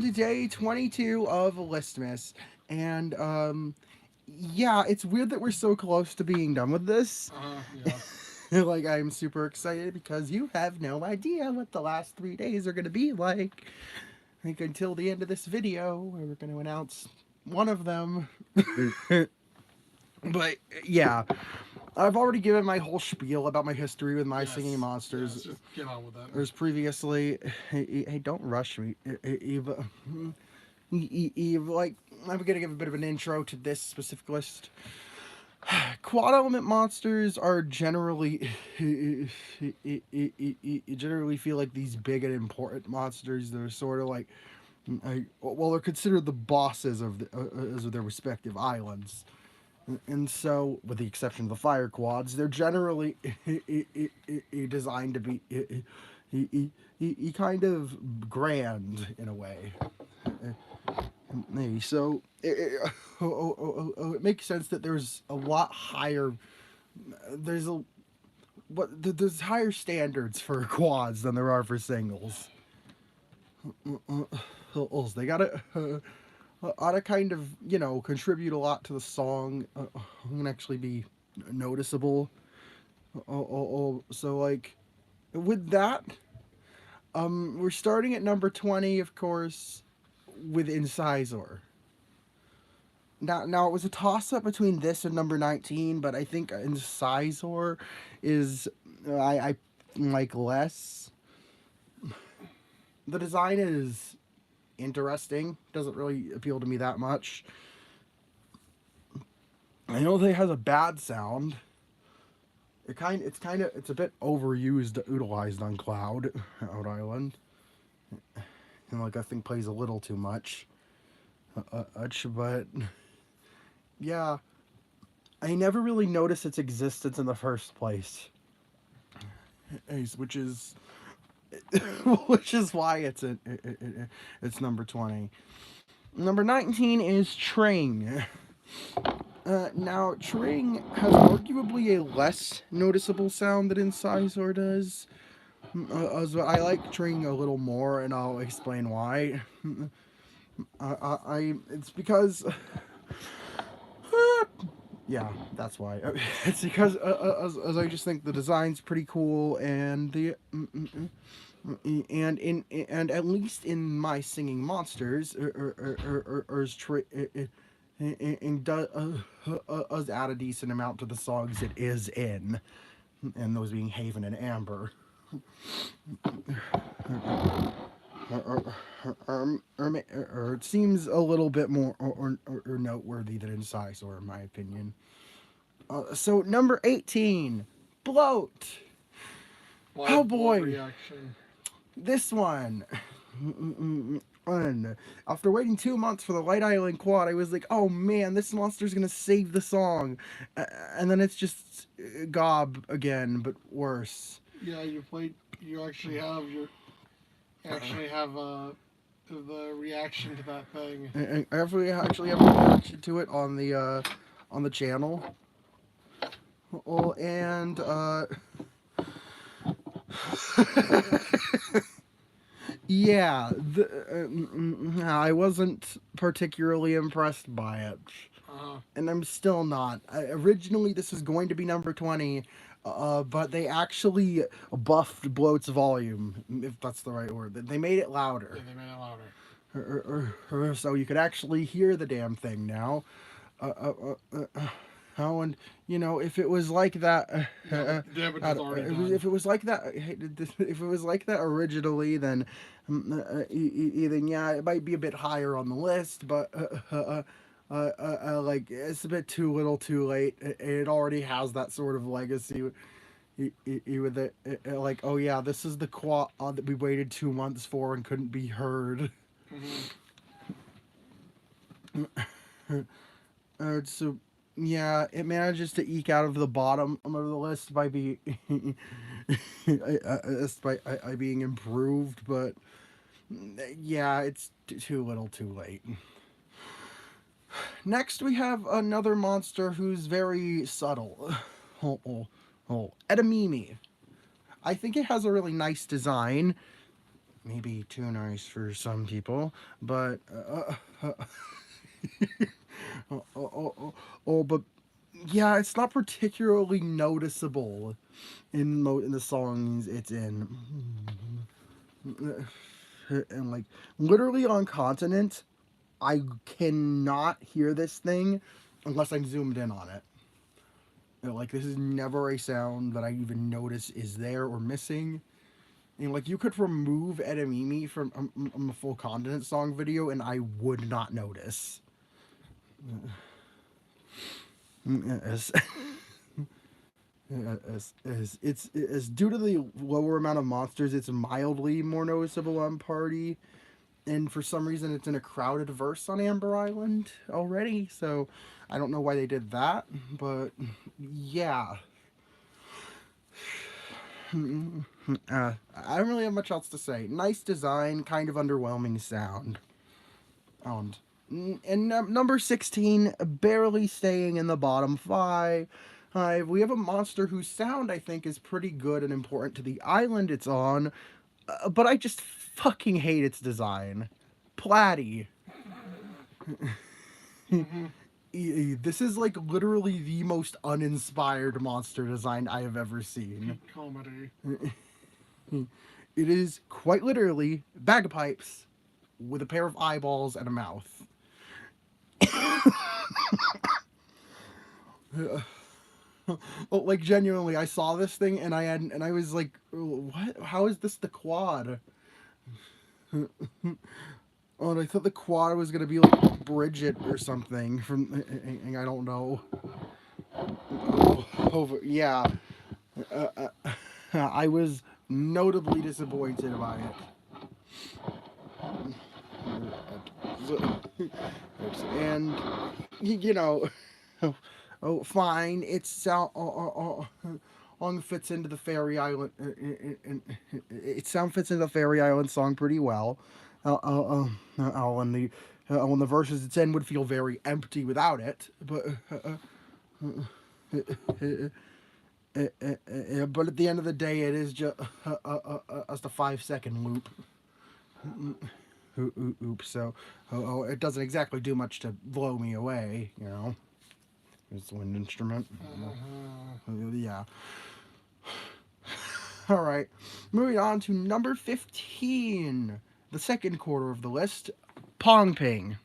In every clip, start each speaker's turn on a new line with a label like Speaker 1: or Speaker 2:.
Speaker 1: to day 22 of Listmas, and yeah, it's weird that we're so close to being done with this.
Speaker 2: Yeah.
Speaker 1: Like, I'm super excited because you have no idea what the last 3 days are gonna be like. Like, until the end of this video, where we're gonna announce one of them. But yeah, I've already given my whole spiel about my history with my singing
Speaker 2: Yes.
Speaker 1: monsters.
Speaker 2: Yes. Just get on with it.
Speaker 1: There's previously, hey, don't rush me, Eva. Eve, like, I'm gonna give a bit of an intro to this specific list. Quad element monsters are generally, generally feel like these big and important monsters. They're sort of like, well, they're considered the bosses of of their respective islands. And so, with the exception of the fire quads, they're generally designed to be kind of grand in a way. So it makes sense that there's a lot higher. There's a there's higher standards for quads than there are for singles. They gotta ought to kind of contribute a lot to the song and actually be noticeable. So like with that, we're starting at number 20, of course, with Incisor. Now it was a toss up between this and number 19, but I think Incisor is I like less. The design is interesting. Doesn't really appeal to me that much. I know that it has a bad sound. It's a bit overused, utilized on Cloud Out Island, and like I think plays a little too much. But yeah, I never really noticed its existence in the first place, which is which is why it's number 20. Number 19 is Tring. Now, Tring has arguably a less noticeable sound than Incisor does. I like Tring a little more, and I'll explain why. It's because yeah, that's why. It's because as I just think the design's pretty cool, and and at least in my singing monsters, and does add a decent amount to the songs it is in, and those being Haven and Amber. Or it seems a little bit more or noteworthy than Incisor, in my opinion. So number 18, Bloat. Oh
Speaker 2: Live blood
Speaker 1: boy,
Speaker 2: reaction.
Speaker 1: this one. And after waiting 2 months for the Light Island quad, I was like, "Oh man, this monster's gonna save the song," and then it's just Gob again, but worse.
Speaker 2: Yeah, you played. You actually have your. Actually have the reaction to that thing.
Speaker 1: I actually have a reaction to it on the channel. Oh, and yeah, I wasn't particularly impressed by it,
Speaker 2: Uh,
Speaker 1: and I'm still not. Originally, this was going to be number 20, but they actually buffed Bloat's volume, if that's the right word. They made it louder,
Speaker 2: yeah, they made it louder.
Speaker 1: so you could actually hear the damn thing now. Oh, and if it was like that,
Speaker 2: Yeah, the damage was already done.
Speaker 1: if it was like that, if it was like that originally, then then yeah, it might be a bit higher on the list. But like it's a bit too little, too late. It already has that sort of legacy. With it, like, oh yeah, this is the quad that we waited 2 months for and couldn't be heard.
Speaker 2: Hmm.
Speaker 1: So yeah, it manages to eke out of the bottom of the list by being by being improved, but yeah, it's too little, too late. Next, we have another monster who's very subtle. Edamame. I think it has a really nice design. maybe too nice for some people, but but yeah, it's not particularly noticeable in the songs it's in. And like literally on continent, I cannot hear this thing unless I'm zoomed in on it. Like this is never a sound that I even notice is there or missing. And like you could remove Edamimi from a full continent song video, and I would not notice. As, it's due to the lower amount of monsters, it's mildly more noticeable on Party, and for some reason it's in a crowded verse on Amber Island already. So I don't know why they did that, but yeah. I don't really have much else to say. Nice design, kind of underwhelming sound. And number 16, barely staying in the bottom five. We have a monster whose sound I think is pretty good and important to the island it's on, but I just fucking hate its design. Platy.
Speaker 2: Mm-hmm.
Speaker 1: This is like literally the most uninspired monster design I have ever seen.
Speaker 2: Peak comedy.
Speaker 1: It is quite literally bagpipes with a pair of eyeballs and a mouth. Like genuinely, I saw this thing and I was like, "What? How is this the quad?" Oh, and I thought the quad was gonna be like Bridget or something from, I don't know. Yeah, uh, uh, I was notably disappointed by it. And you know, oh, fine. It's song fits into the Fairy Island. It sound fits into the Fairy Island song pretty well. When the verses it's in would feel very empty without it, but at the end of the day, it is just a 5 second loop. Oops. So, it doesn't exactly do much to blow me away, you know. It's a wind instrument. Yeah. All right. Moving on to number 15, the second quarter of the list, Pong Ping.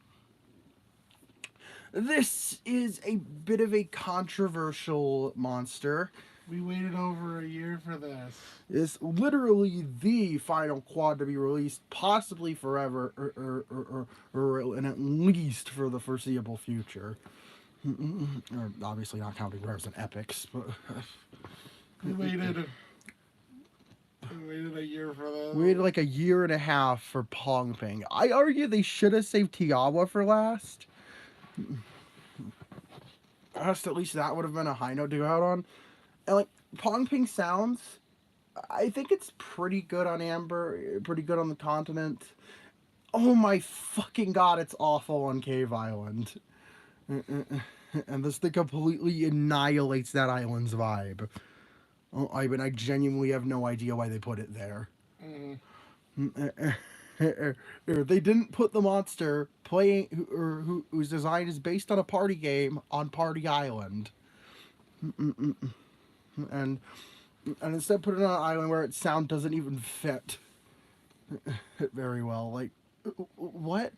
Speaker 1: This is a bit of a controversial monster.
Speaker 2: We waited over a year for this.
Speaker 1: It's literally the final quad to be released, possibly forever, and at least for the foreseeable future. Or obviously not counting rares and epics, but
Speaker 2: We waited. We waited a year for this.
Speaker 1: we waited like a year and a half for Pong Ping. I argue they should have saved Tiawa for last. At least that would have been a high note to go out on. And like Pong Ping sounds, I think it's pretty good on Amber, pretty good on the continent. Oh my fucking god, it's awful on Cave Island. And this thing completely annihilates that island's vibe. Oh, I genuinely have no idea why they put it there.
Speaker 2: Mm.
Speaker 1: They didn't put the monster playing whose design is based on a party game on Party Island, and instead put it on an island where its sound doesn't even fit very well. Like what?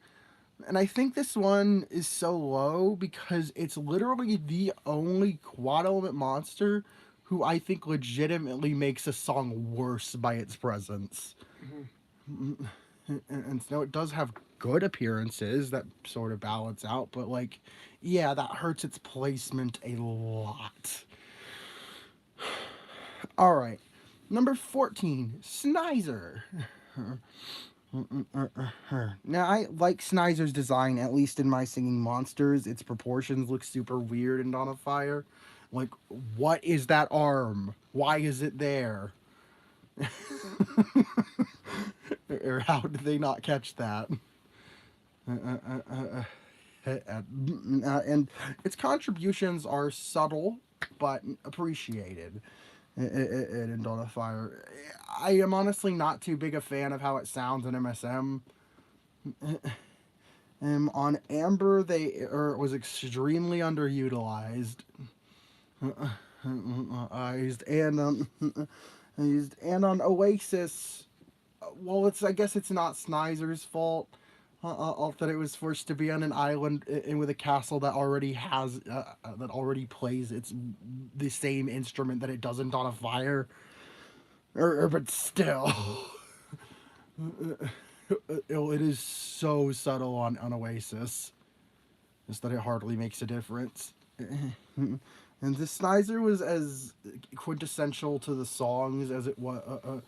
Speaker 1: And I think this one is so low because it's literally the only quad element monster who I think legitimately makes a song worse by its presence.
Speaker 2: Mm-hmm.
Speaker 1: And so it does have good appearances that sort of balance out, but like, yeah, that hurts its placement a lot. All right, number 14, Snizer. Now, I like Snizer's design, at least in my Singing Monsters. Its proportions look super weird in Dawn of Fire. Like, what is that arm? Why is it there? Or how did they not catch that? And its contributions are subtle but appreciated. and on a fire. I am honestly not too big a fan of how it sounds in MSM. On Amber, it was extremely underutilized. And used and on Oasis, well, it's I guess it's not Snizer's fault. That it was forced to be on an island and with a castle that already has that already plays its the same instrument that it doesn't on a fire, but still, it is so subtle on Oasis, just that it hardly makes a difference. And the Snizer was as quintessential to the songs as it was.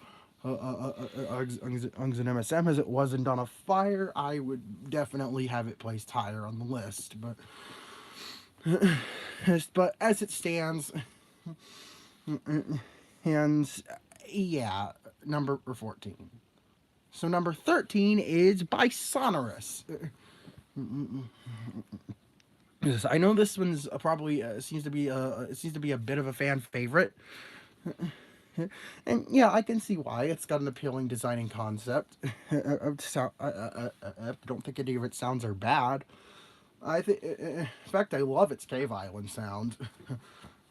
Speaker 1: Ungs and MSM as it wasn't on a fire, I would definitely have it placed higher on the list. But as it stands, and yeah, number 14. So number 13 is by Sonorous. Yes, I know this one's probably seems to be a bit of a fan favorite. And yeah, I can see why. It's got an appealing designing concept. I don't think any of its sounds are bad. In fact, I love its cave island sound,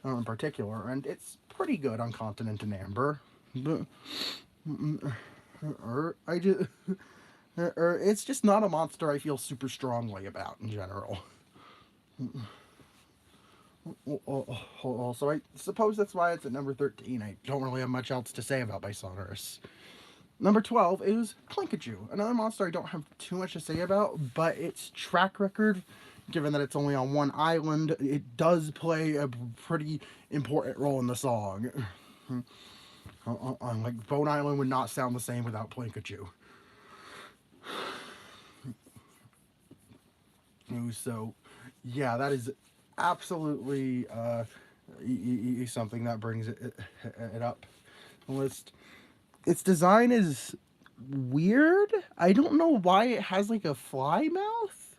Speaker 1: in particular, and it's pretty good on Continent and Amber. But I just, it's just not a monster I feel super strongly about in general. Also, I suppose that's why it's at number 13. I don't really have much else to say about Bisonorous. Number 12 is Klinkaju, another monster I don't have too much to say about, but its track record, given that it's only on one island, it does play a pretty important role in the song. Like, Bone Island would not sound the same without Klinkaju. So, yeah, that is absolutely something that brings it up the list. Its design is weird. I don't know why it has like a fly mouth.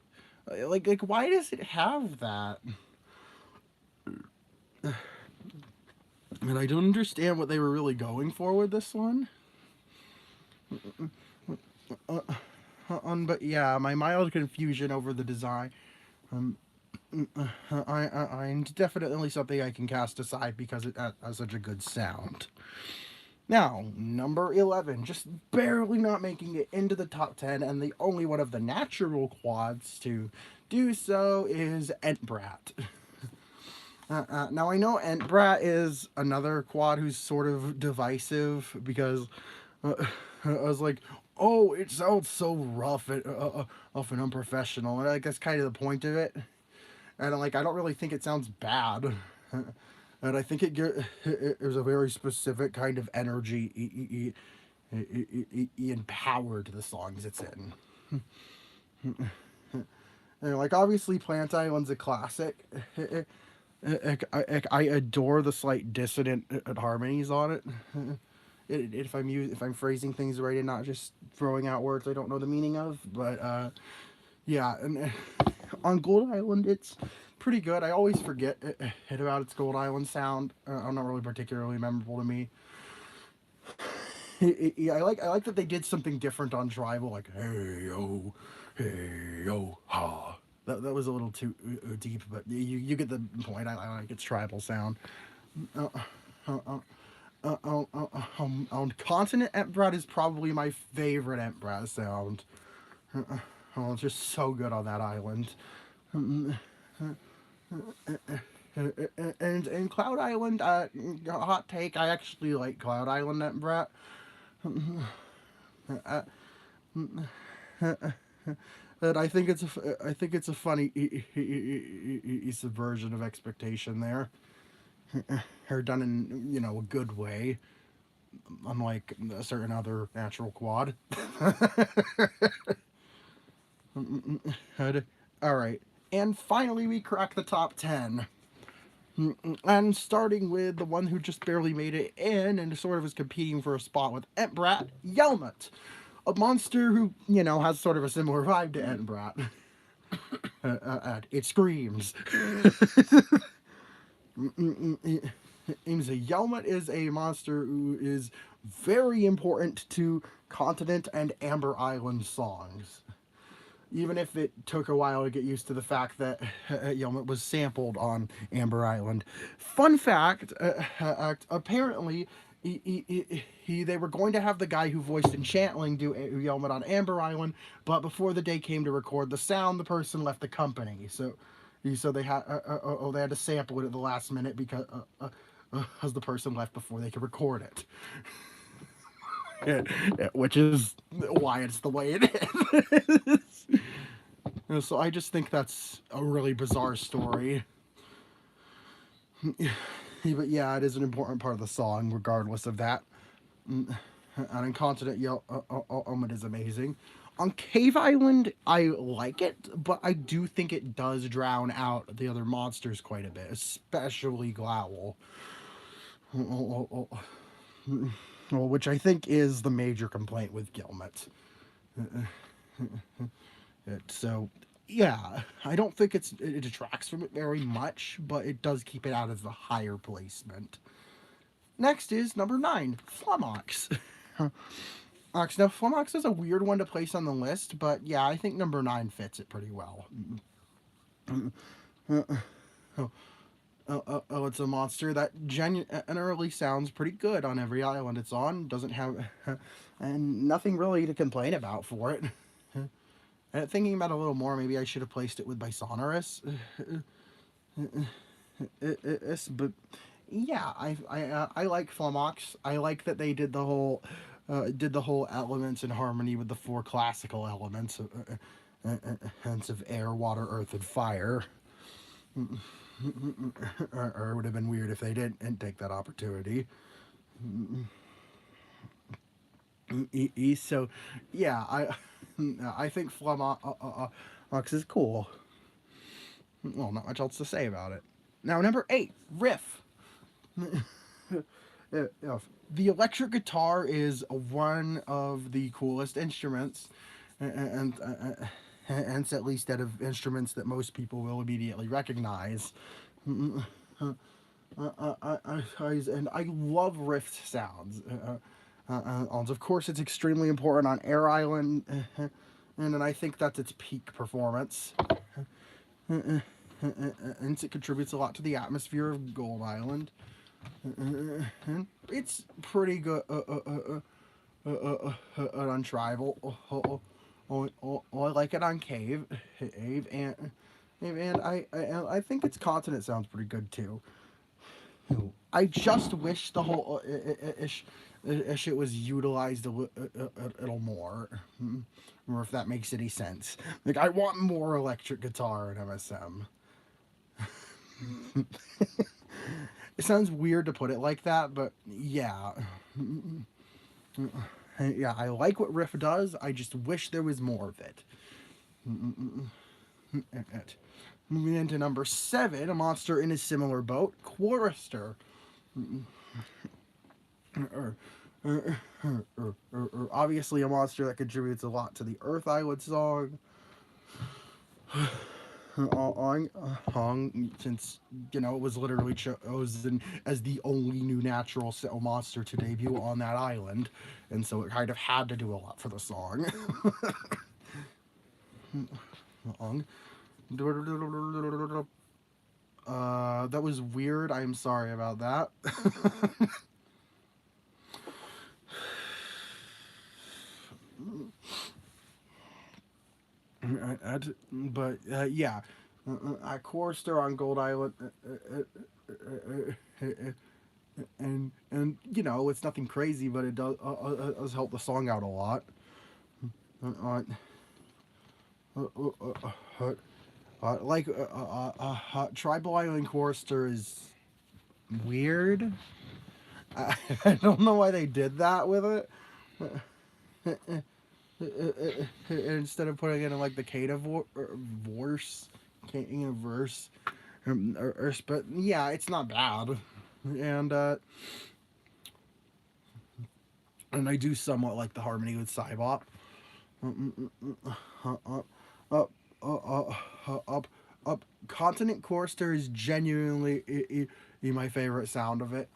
Speaker 1: Like why does it have that? And I don't understand what they were really going for with this one. But yeah, my mild confusion over the design. I'm definitely something I can cast aside because it has such a good sound. Now, number 11, just barely not making it into the top 10, and the only one of the natural quads to do so is Entbrat. Now, I know Entbrat is another quad who's sort of divisive because I was like, oh, it sounds so rough and unprofessional, and that's kind of the point of it. And like, I don't really think it sounds bad. And I think there's a very specific kind of energy and power to the songs it's in. And like, obviously, Plant Island's a classic. I adore the slight dissonant harmonies on it. If I'm phrasing things right and not just throwing out words I don't know the meaning of, but yeah, and on Gold Island it's pretty good. I always forget about its Gold Island sound. Not really particularly memorable to me. Yeah, I like that they did something different on Tribal, like hey yo ha. That was a little too deep, but you get the point. I like its Tribal sound. Uh, on Continent, Entbrat is probably my favorite Entbrat sound. Oh, it's just so good on that island. And Cloud Island, hot take, I actually like Cloud Island Entbrat. And I think it's a funny subversion of expectation there. Or done in a good way, unlike a certain other natural quad. All right, and finally we crack the top 10. And starting with the one who just barely made it in and sort of is competing for a spot with Entbrat, Yelmut. A monster who, has sort of a similar vibe to Entbrat. It screams. Aims a Yelmet is a monster who is very important to Continent and Amber Island songs. Even if it took a while to get used to the fact that Yelmet was sampled on Amber Island. Fun fact: apparently, they were going to have the guy who voiced Enchantling do Yelmet on Amber Island, but before the day came to record the sound, the person left the company. So they had to sample it at the last minute because the person left before they could record it. Which is why it's the way it is. So I just think that's a really bizarre story. But yeah, it is an important part of the song, regardless of that. And Incontinent Yelmet is amazing. On Cave Island, I like it, but I do think it does drown out the other monsters quite a bit, especially Growl. Which I think is the major complaint with Gilmet. So, yeah, I don't think it detracts from it very much, but it does keep it out as the higher placement. Next is number 9, Flumox. Now, Flumox is a weird one to place on the list, but yeah, I think number 9 fits it pretty well. It's a monster that generally sounds pretty good on every island it's on. Doesn't have, and nothing really to complain about for it. And thinking about it a little more, maybe I should have placed it with Bisonorous. But yeah, I like Flamox. I like that they did the whole elements in harmony with the 4 classical elements of air, water, earth, and fire. Or it would have been weird if they didn't take that opportunity. So, yeah, I think Flamox is cool. Well, not much else to say about it. Now, number 8, Riff. The electric guitar is one of the coolest instruments, and it's at least out of instruments that most people will immediately recognize. And I love riff sounds. Of course, it's extremely important on Air Island, and I think that's its peak performance. And it contributes a lot to the atmosphere of Gold Island. It's pretty good on Tribal. I like it on Cave, and I think its Continent sounds pretty good too. I just wish the whole ish it was utilized a little more, or if that makes any sense. Like I want more electric guitar in MSM. It sounds weird to put it like that, but yeah. Yeah, I like what Riff does. I just wish there was more of it. Moving into number 7, a monster in a similar boat, Chorister. Obviously, a monster that contributes a lot to the Earth Island song. Since it was literally chosen as the only new natural monster to debut on that island, and so it kind of had to do a lot for the song. That was weird. I'm sorry about that. But yeah, Chorister on Gold Island, and it's nothing crazy, but it does help the song out a lot. Tribal Island Chorister is weird. I don't know why they did that with it. Instead of putting it in like the Kata verse, verse, but yeah, it's not bad, and I do somewhat like the harmony with Cybop. Up, Continent Chorister is genuinely be my favorite sound of it.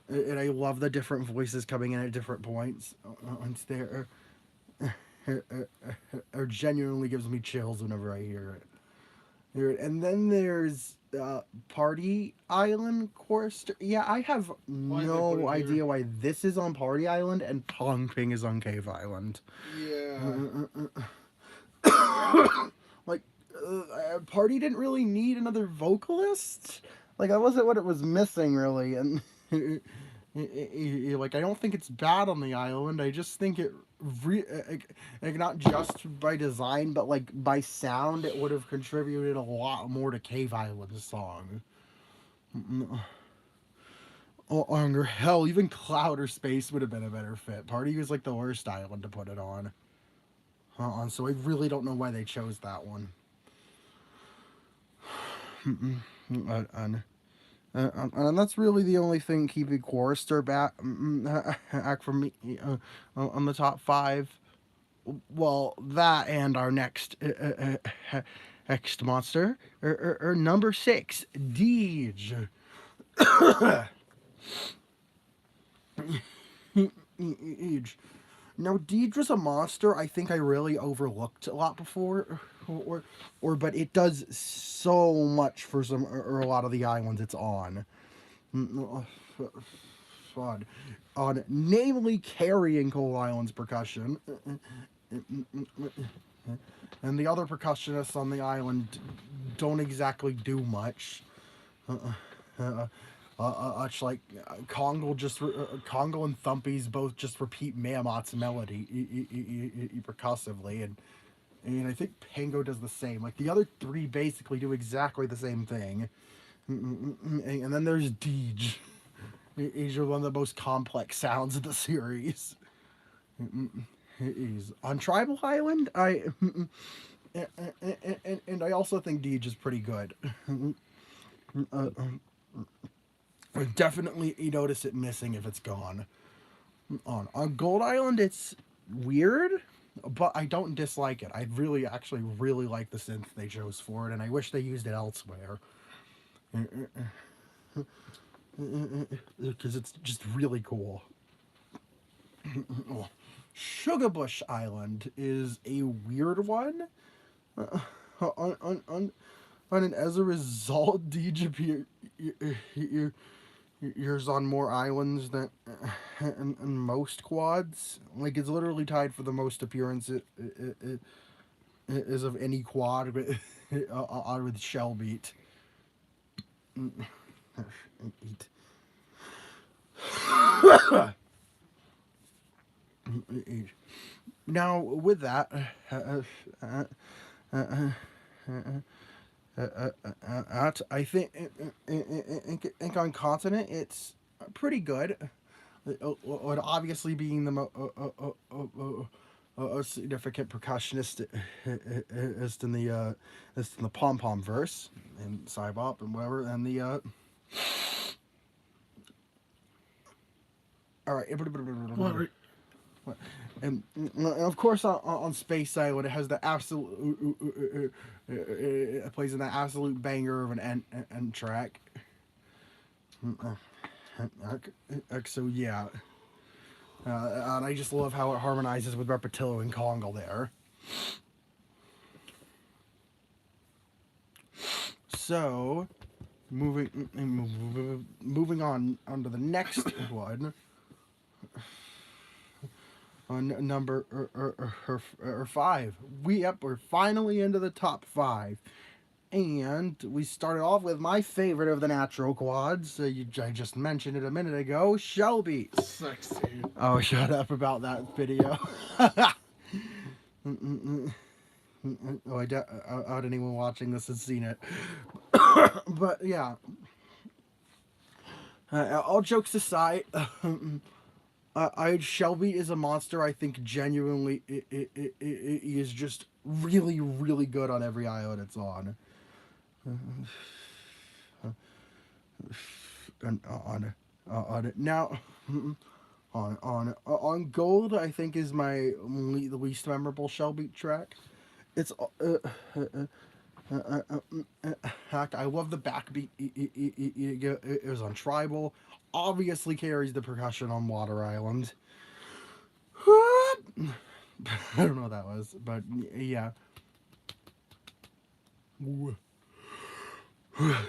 Speaker 1: And I love the different voices coming in at different points. Once there, or genuinely gives me chills whenever I hear it. And then there's Party Island Course. Yeah, I have
Speaker 2: Why'd they put
Speaker 1: no
Speaker 2: it here?
Speaker 1: idea why this is on Party Island and Pong Ping is on Cave Island.
Speaker 2: Yeah.
Speaker 1: Like, Party didn't really need another vocalist. Like, that wasn't what it was missing, really. And like, I don't think it's bad on the island. I just think it like not just by design, but like by sound, it would have contributed a lot more to Cave Island's song. Or hell, even Cloud or Space would have been a better fit. Party was like the worst island to put it on. So I really don't know why they chose that one. And, and that's really the only thing keeping Chorister back from me on the top five. Well, that and our next next monster, or number 6, Deej. Deej. Now, Deej was a monster I think I really overlooked a lot before, but it does so much for some or a lot of the islands it's on. Fun. On namely carrying Coal Island's percussion. And the other percussionists on the island don't exactly do much. It's like Congo and Thumpies both just repeat Mammoth's melody percussively, and I think Pango does the same. Like the other three basically do exactly the same thing. And then there's Deej. He's one of the most complex sounds of the series. He's on Tribal Island. And I also think Deej is pretty good. Definitely, you notice it missing if it's gone. On Gold Island, it's weird, but I don't dislike it. I actually really like the synth they chose for it, and I wish they used it elsewhere. Because it's just really cool. Sugarbush Island is a weird one. And as a result, Deej appears on more islands than in most quads. Like it's literally tied for the most appearances is of any quad with Shellbeat. Now with that, I think on continent it's pretty good. Obviously being the a significant percussionist is in the pom pom verse and Cybop and whatever, and the all right.
Speaker 2: What?
Speaker 1: And of course on Space Island it has the absolute it plays in that absolute banger of an end track. So yeah, and I just love how it harmonizes with Repetillo and Congal there. So moving on to the next one. On number 5, we're finally into the top 5, and we started off with my favorite of the natural quads. I just mentioned it a minute ago, Shelby.
Speaker 2: Sexy.
Speaker 1: Oh, shut up about that video. Oh, I doubt anyone watching this has seen it. But yeah, all jokes aside. Shelby is a monster I think genuinely is just really, really good on every island it's on. Now, on Gold, I think is the least memorable Shelby track. It's hacked. I love the backbeat. It was on tribal. Obviously carries the percussion on Water Island. I don't know what that was, but yeah.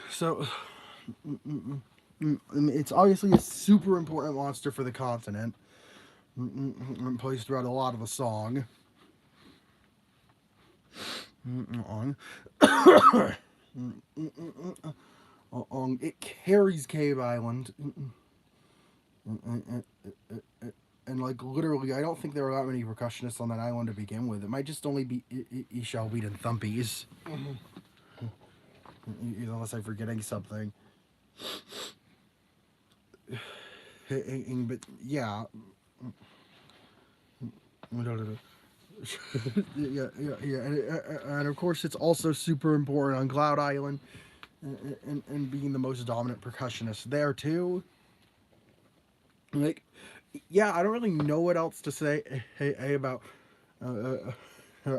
Speaker 1: So it's obviously a super important monster for the continent. Plays throughout a lot of the song. It carries Cave Island. And like literally, I don't think there are that many percussionists on that island to begin with. It might just only be Shelby and Thumpies, unless I'm forgetting something. But yeah, and of course it's also super important on Cloud Island, and being the most dominant percussionist there too. Like, yeah, I don't really know what else to say about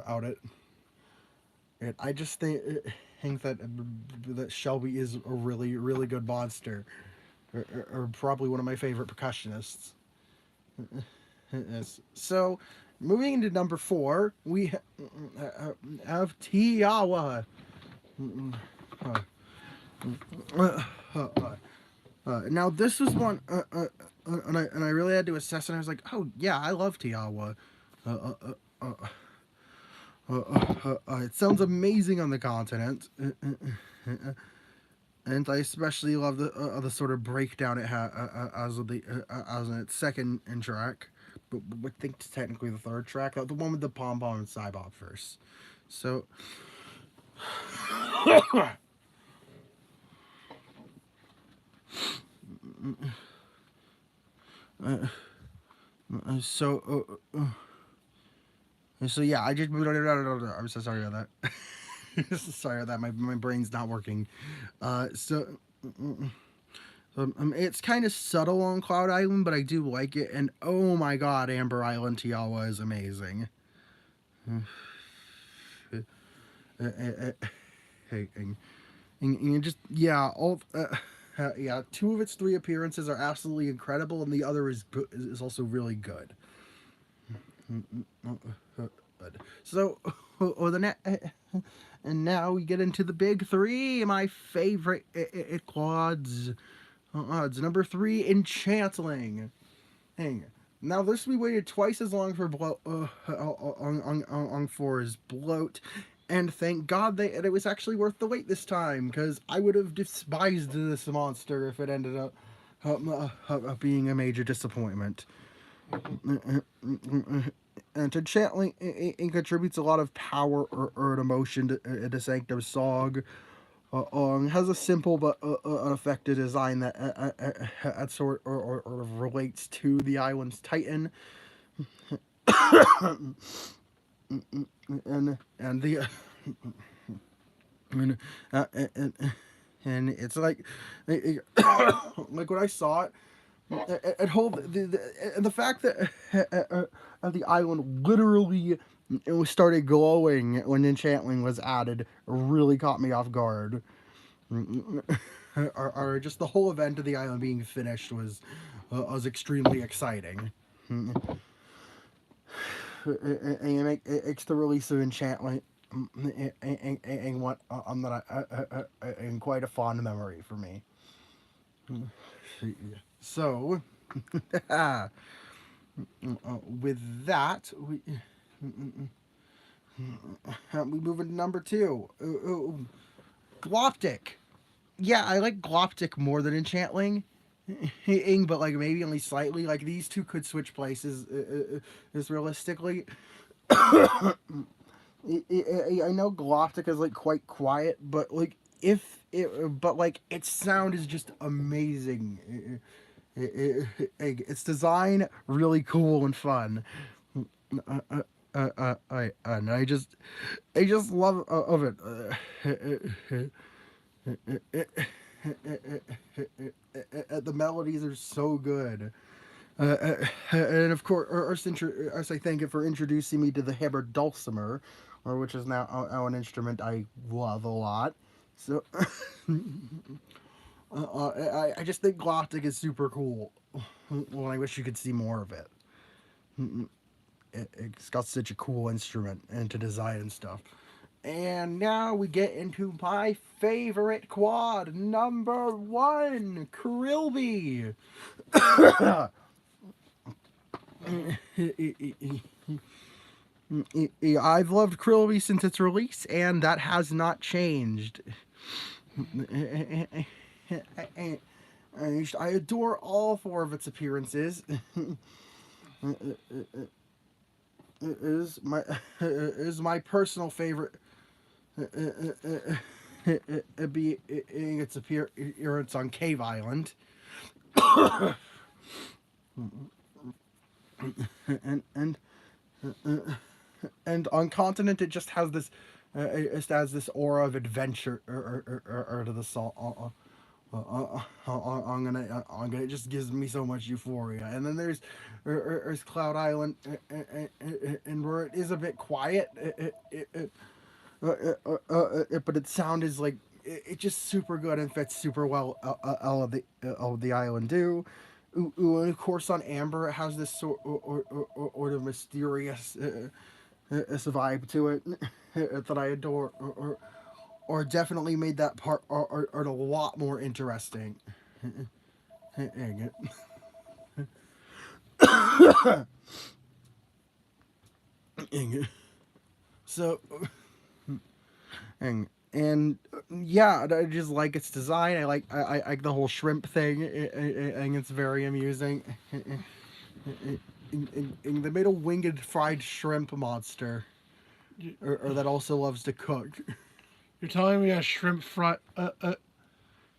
Speaker 1: out it. I just think that Shelby is a really good monster, or probably one of my favorite percussionists. Yes. So, moving into number 4, we have Tiawa. Now this was one, and I really had to assess, and I was like, oh yeah, I love Tiawa. It sounds amazing on the continent, and I especially love the sort of breakdown it has as in its second in track, but I think it's technically the third track, the one with the pom pom and Cybop first. So. So yeah, I just I'm so sorry about that. Sorry about that. My brain's not working. So it's kind of subtle on Cloud Island, but I do like it. And oh my God, Amber Island Tiawa is amazing. And just yeah, all yeah, 2 of its 3 appearances are absolutely incredible, and the other is also really good. So, the and now we get into the big 3, my favorite quads. Odds number 3, Enchantling. Hang. Now this we waited twice as long for on 4's bloat, and thank God it was actually worth the wait this time, because I would have despised this monster if it ended up being a major disappointment. And to Chantley, it contributes a lot of power or emotion to Sanctum's song. Has a simple but effective design that sort of relates to the island's titan, and the and, uh, and, and it's like like when I saw it. It hold the fact that the island literally it started glowing when Enchantling was added really caught me off guard. Or just the whole event of the island being finished was extremely exciting. And it's the release of Enchantment and what and quite a fond memory for me. So, with that, we move into number 2. Gloptic. Yeah, I like Gloptic more than Enchantling, but like maybe only slightly. Like these two could switch places, is realistically. I know Gloptic is like quite quiet, but like but like its sound is just amazing. Its design really cool and fun. And I just love of it. The melodies are so good. And of course, I thank it for introducing me to the hammered dulcimer, which is now an instrument I love a lot. So I just think Galactic is super cool. Well, I wish you could see more of it. It's got such a cool instrument and to design and stuff. And now we get into my favorite quad, number one, Krilby. I've loved Krilby since its release, and that has not changed. I adore all four of its appearances. It is my personal favorite. Being its appearance on Cave Island, and and on Continent it just has this it has this aura of adventure or to the salt. I'm gonna. It just gives me so much euphoria. And then there's Cloud Island, and where it is a bit quiet, but its sound is like it's just super good and fits super well. Of the island do. And of course, on Amber, it has this sort of mysterious vibe to it that I adore. Or definitely made that part a lot more interesting. Dang it. So, and yeah, I just like its design. I like the whole shrimp thing, and it's very amusing. And they made a winged fried shrimp monster, or that also loves to cook.
Speaker 2: You're telling me a shrimp fry?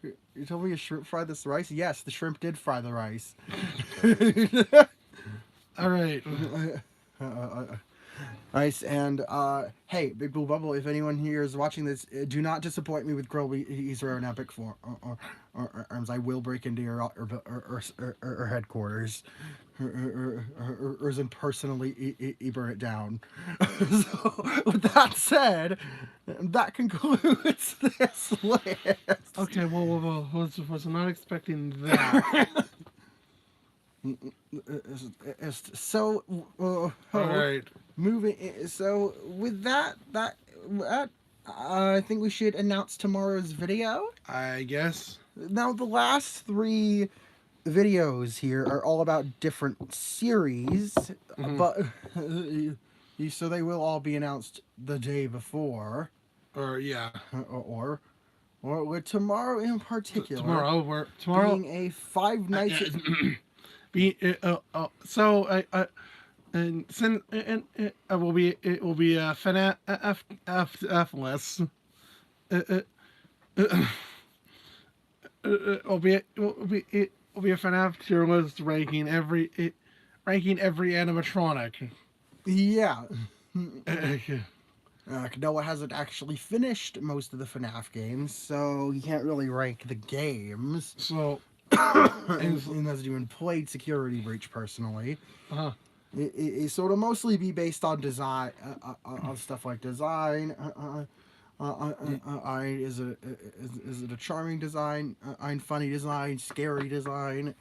Speaker 1: You told me a shrimp fried this rice? Yes, the shrimp did fry the rice.
Speaker 2: All right.
Speaker 1: Nice. And hey, Big Blue Bubble, if anyone here is watching this, do not disappoint me with Grillby. He's rare and epic form. Or I will break into your headquarters. Or personally burn it down. So, with that said, that concludes this list.
Speaker 2: Okay, well, was not expecting that.
Speaker 1: So,
Speaker 2: All right.
Speaker 1: moving. So, with that, I think we should announce tomorrow's video.
Speaker 2: I guess.
Speaker 1: Now, the last three videos here are all about different series, but so they will all be announced the day before.
Speaker 2: Or yeah.
Speaker 1: Or tomorrow in particular.
Speaker 2: Tomorrow
Speaker 1: being a Five Nights.
Speaker 2: And since it will be a FNAF list. It will be a FNAF tier list ranking every animatronic.
Speaker 1: Yeah. Noah hasn't actually finished most of the FNAF games, so he can't really rank the games.
Speaker 2: So,
Speaker 1: and hasn't even played Security Breach personally. So it'll mostly be based on design, on stuff like design. Is it a charming design? Funny design, scary design.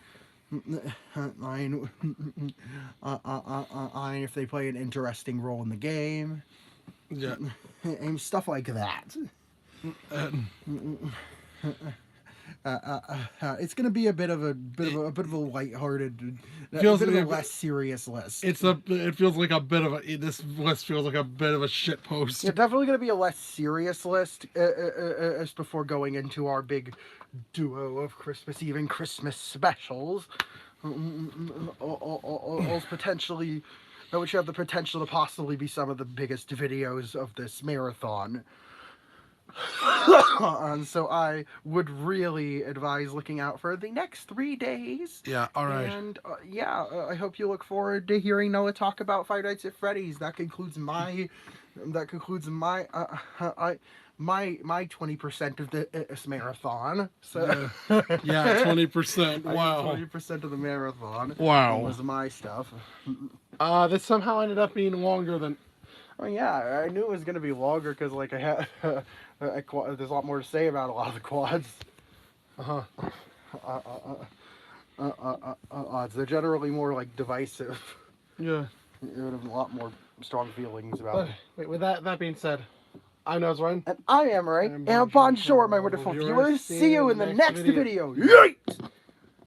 Speaker 1: If they play an interesting role in the game.
Speaker 2: Yeah.
Speaker 1: And stuff like that. It's gonna be a bit of a lighthearted, a less serious list.
Speaker 2: It feels like a bit of a this list feels like a bit of a shit post.
Speaker 1: Yeah, definitely gonna be a less serious list as before going into our big duo of Christmas Eve and Christmas specials. Potentially, which have the potential to possibly be some of the biggest videos of this marathon. So I would really advise looking out for the next 3 days.
Speaker 2: Yeah, all right.
Speaker 1: And I hope you look forward to hearing Noah talk about Five Nights at Freddy's. That concludes my my 20% of this marathon. So
Speaker 2: yeah, 20%. Wow.
Speaker 1: 20% of the marathon.
Speaker 2: Wow.
Speaker 1: Was my stuff.
Speaker 2: This somehow ended up being longer than
Speaker 1: Oh yeah, I knew it was gonna be longer because like I had there's a lot more to say about a lot of the quads.
Speaker 2: Uh-huh.
Speaker 1: They're generally more like divisive.
Speaker 2: Yeah.
Speaker 1: You would have a lot more strong feelings about
Speaker 2: But
Speaker 1: them.
Speaker 2: wait, with that being said, I'm Ryan.
Speaker 1: And I am right.
Speaker 2: I'm
Speaker 1: And upon shore, my
Speaker 2: wonderful
Speaker 1: wonderful viewers, see you in the next
Speaker 2: video.
Speaker 1: video. Yeet!